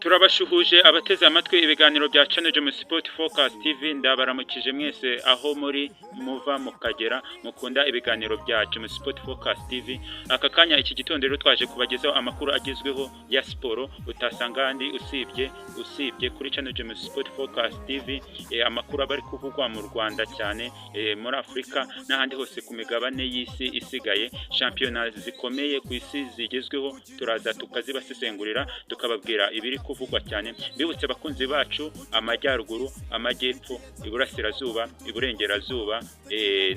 turabashuhuje abateze amatwi ibiganiro bya Channel Jom Sport Focus TV. Ndabaramukije mwese aho muri muva mukagera mukunda ibiganiro bya Jom Sport Focus TV. Aka kanya iki gitondo rero twaje kubagezaho amakuru agezweho ya siporo utasanga handi usibye kuri Channel Jom Sport Focus TV. Amakuru abari kuvugwa mu Rwanda cyane, muri Afrika n'ahandi hose ku migabane y'isi isigaye. Shampiyona zikomeye ku isi zigezweho turaza tukazibasesengurira tukababwira ibiri kuvugwa cyane. Bibutse bakunzi bacu amajyaruguru, amajyepfo, iburasirazuba, iburengerazuba,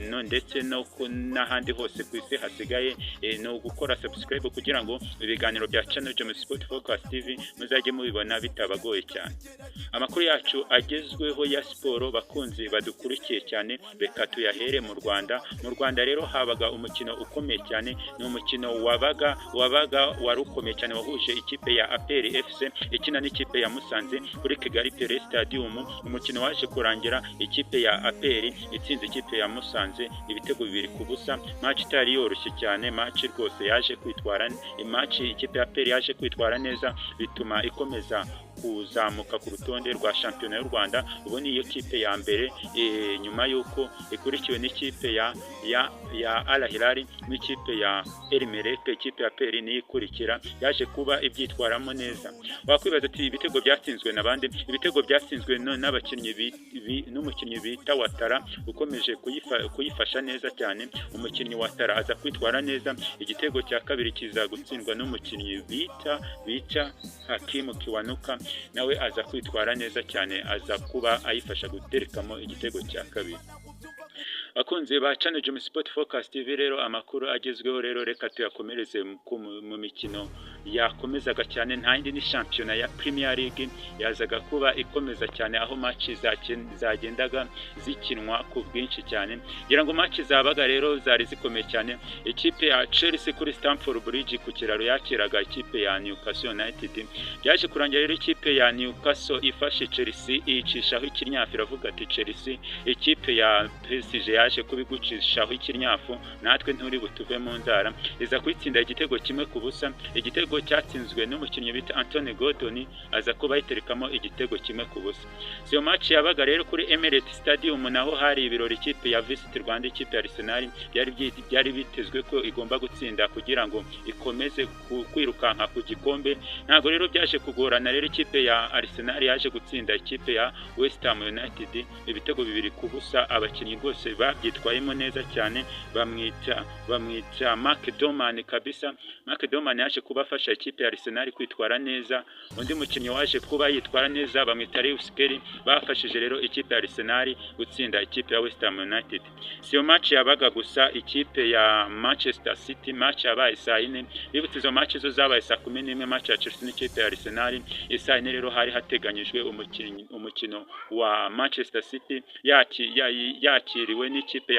no ndetse no n'ahandi hose ku isi hasigaye, no gukora subscribe kugira ngo ibiganiro bya Channel Jom Sport Focus TV muzajye mubibona bitabagoye cyane. Amakuru yacu agezweho ya siporo bakunzi badukurikiye cyane, reka tuyahere mu Rwanda. Mu Rwanda rero habaga umukino ukomeye cyane, ni umukino wari ukomeye cyane wahuje ikipe ya APR FC ikina n'ikipe ya Musanze kuri Kigali Pele Stadium. Umukino waje kurangira ikipe ya APR itsinze ikipe ya Musanze ibitego 2-0. Match itari yoroshye cyane, match rwose yaje kwitwara, match ikipe ya APR yaje kwitwara neza bituma ikomeza kuzamuka ku rutonde rwa shampiyona y'u Rwanda. Ubu ni iyo kipe ya mbere, nyuma yuko ikurikiwe n'ikipe ya Al Hilal n'ikipe ya El Merreikh. Ikipe ya APR ni ikurikira yaje kuba ibyitwaramo neza. Wakwibaza ati ibitego byatsinzwe nabande? Ibitego byatsinzwe n'abakinnyi n'umukinnyi bita Watara ukomeje kuyifasha neza cyane. Umukinnyi Watara aza kwitwara neza. Igitego cya kabiri kiza gutsindwa n'umukinnyi bita Hakimu Kiwanuka, nawe aza kwitwara neza cyane, aza kuba ayifasha guterekamo igitego cya kabiri. Akunze ba Channel Jom Sport Focus TV rero amakuru agezweho rero reka tuyakomereze mu mikino yakomezaga cyane. Nta yindi ni shampiyona ya Premier League yazaga kuba ikomeza cyane, aho match zagendaga zikinwa ku bwinshi cyane. Ngira ngo match zabaga rero zari zikomeye cyane. Ikipe ya Chelsea kuri Stamford Bridge ku kiraro yakiraga ikipe ya Newcastle United. Byaje kurangira rero ikipe ya Newcastle ifashe Chelsea icishaho ikinyafu, iravuga ati Chelsea ikipe ya PSG yaje kubigucishaho ikinyafu, natwe nturi butuve mu nzara. Iza kwitsinda igitego 1-0. Igitego cyatsinzwe n'umukinnyi bita Anthony Gordon, aza kuba yiterekamo igitego 1-0. Iyo match yabaga rero kuri Emirates Stadium, naho hari ibirori. Ikipe ya Visit Rwanda, ikipe ya Arsenal byari bitezwe ko igomba gutsinda kugira ngo ikomeze kwirukanka ku gikombe. Ntago rero byaje kugorana rero, ikipe ya Arsenal yaje gutsinda ikipe ya West Ham United ibitego 2-0. Abakinnyi rwose babyitwayemo neza cyane, bamwita McDoman kabisa. McDoman yaje kubafasha ikipe ya Arsenal kwitwara neza. Undi mukinnyi waje kuba yitwara neza bamwita Lewis Kelly, bafashije rero ikipe ya Arsenal gutsinda ikipe ya West Ham United. Siyo match yabaga gusa, ikipe ya Manchester City match yabaye saa 4. Bibutse izo match zo zabaye saa 11, match ya Chelsea n'ikipe ya Arsenal. Saa 4 rero hari hateganyijwe umukino wa Manchester City yakiriwe n'ikipe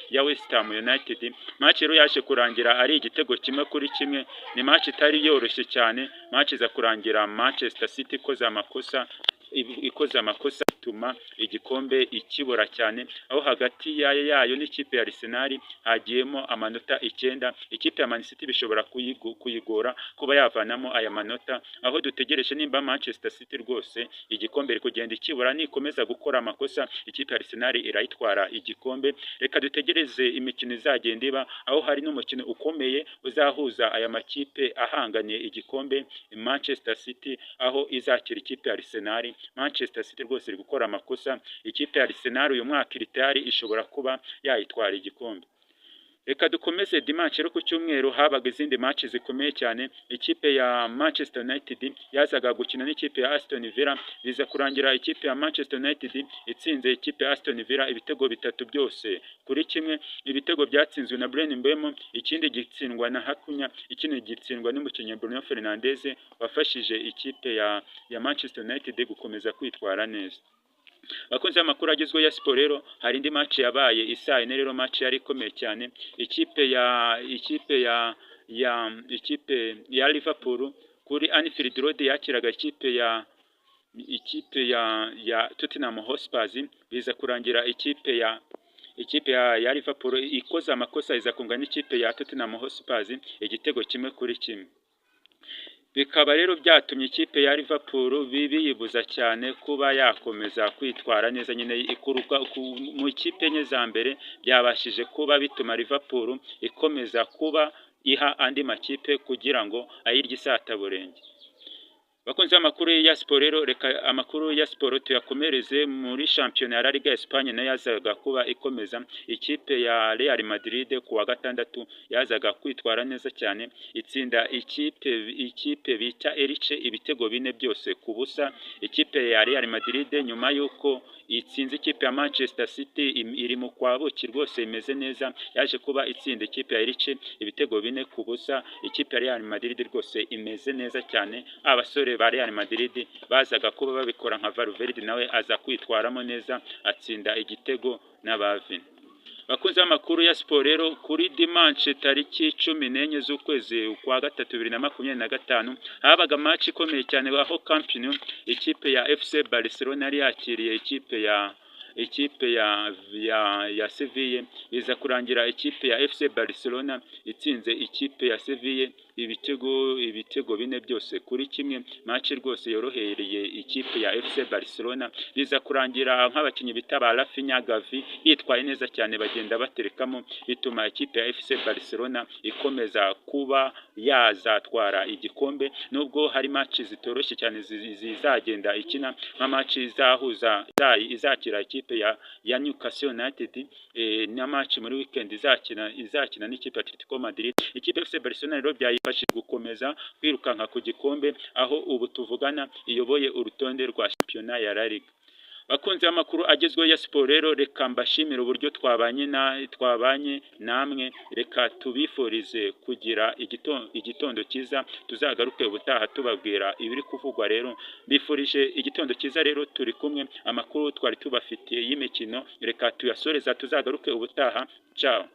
ya West Ham United. Match rero yaje kurangira ari igitego 1-1. Ni match itari yoroshye cyane. Match za kurangira Manchester City ikoze amakosa bituma igikombe ikibura cyane, aho hagati yayo n'ikipe ya Arsenal hagiyemo amanota 9. Ikipe ya Man City bishobora kuyigora kuba yavanamo aya manota, aho dutegereje nimba Manchester City rwose igikombe kugenda ikibura. Nikomeza gukora amakosa ikipe ya Arsenal irayitwara igikombe. Reka dutegereze imikino izagenda iba, aho hari n'umukino ukomeye uzahuza aya makipe ahanganiye igikombe. Manchester City aho izakira ikipe ya Arsenal. Manchester City rwose iri gukora amakosa. Ikipe ya Arsenal uyu mwaka iritari ishobora kuba yayitwara igikombe. Reka dukomeze dimanche rero ku cyumweru habaga izindi match zikomeye cyane. Ikipe ya Manchester United yazaga gukina n'ikipe ya Aston Villa, biza kurangira ikipe ya Manchester United itsinze ikipe ya Aston Villa ibitego 3-1. Ibitego byatsinzwe na Bryan Mbeumo, ikindi gitsindwa na Hakunya, ikindi gitsindwa n'umukinnyi Bruno Fernandes wafashije ikipe ya Manchester United gukomeza kwitwara neza. Bakunze amakuru agezweho ya siporo rero, hari indi match yabaye isaa 4 rero, match yari ikomeye cyane. Ikipe ya Liverpool kuri Anfield Road yakiraga ikipe ya Tottenham Hotspur. Biza kurangira ikipe ya Liverpool ikoze amakosa iza kunganya n'ikipe ya Tottenham Hotspur igitego 1-1. bikaba rero byatumye ikipe ya Liverpool biyibuza cyane kuba yakomeza kwitwara neza nyine mu ikipe enye za mbere byabashije kuba bituma Liverpool ikomeza kuba iha andi makipe kugira ngo ayirye isataburenge. Bakunze amakuru ya siporo rero, reka amakuru ya siporo tuyakomereze muri shampiyona ya La Liga Espagne nayo yazaga kuba ikomeza. Ikipe ya Real Madrid ku wa gatandatu yazaga kwitwara neza cyane itsinda ikipe bita Elche ibitego 4 byose ku busa. Ikipe ya Real Madrid nyuma yuko itsinze ikipe ya Manchester City iri mu kwabuki rwose imeze neza, yaje kuba itsinda ikipe ya Elche ibitego 4 ku busa. Ikipe ya Real Madrid rwose imeze neza cyane, abasore ba Real Madrid bazaga kuba babikora nka Valverde nawe aza kwitwaramo neza atsinda igitego n'abavini. Bakunze amakuru ya siporo rero, kuri dimanche tariki 14 z'ukwezi kwa gatatu 2025 habaga match ikomeye cyane aho Camp Nou ikipe ya FC Barcelona yari yakiriye ikipe ya Sevilla. Biza kurangira ikipe ya FC Barcelona itsinze ikipe ya Sevilla ibitego 4 byose kuri kimwe. Match rwose yorohereye ikipe ya FC Barcelona, biza kurangira nk'abakinnyi bitaba Rafinha, Gavi yitwaye neza cyane bagenda baterekamo, bituma ikipe ya FC Barcelona ikomeza kuba yazatwara igikombe. Nubwo hari match zitoroshye cyane zizagenda ikina, nka match izakira ikipe ya Newcastle United na match muri weekend izakina n'ikipe ya Atletico Madrid. Ikipe ya FC Barcelona rero byayifashije gukomeza kwirukanka ku gikombe, aho ubu tuvugana iyoboye urutonde rwa shampiyona ya La Liga. Bakunze amakuru agezweho ya siporo rero, reka mbashimire uburyo twabanye namwe, reka tubifurize kugira igitondo cyiza. Tuzagaruke ubutaha tubabwira ibiri kuvugwa rero, bifurije igitondo cyiza rero. Turi kumwe, amakuru twari tubafitiye y'imikino reka tuyasoreza, tuzagaruke ubutaha. Ciao.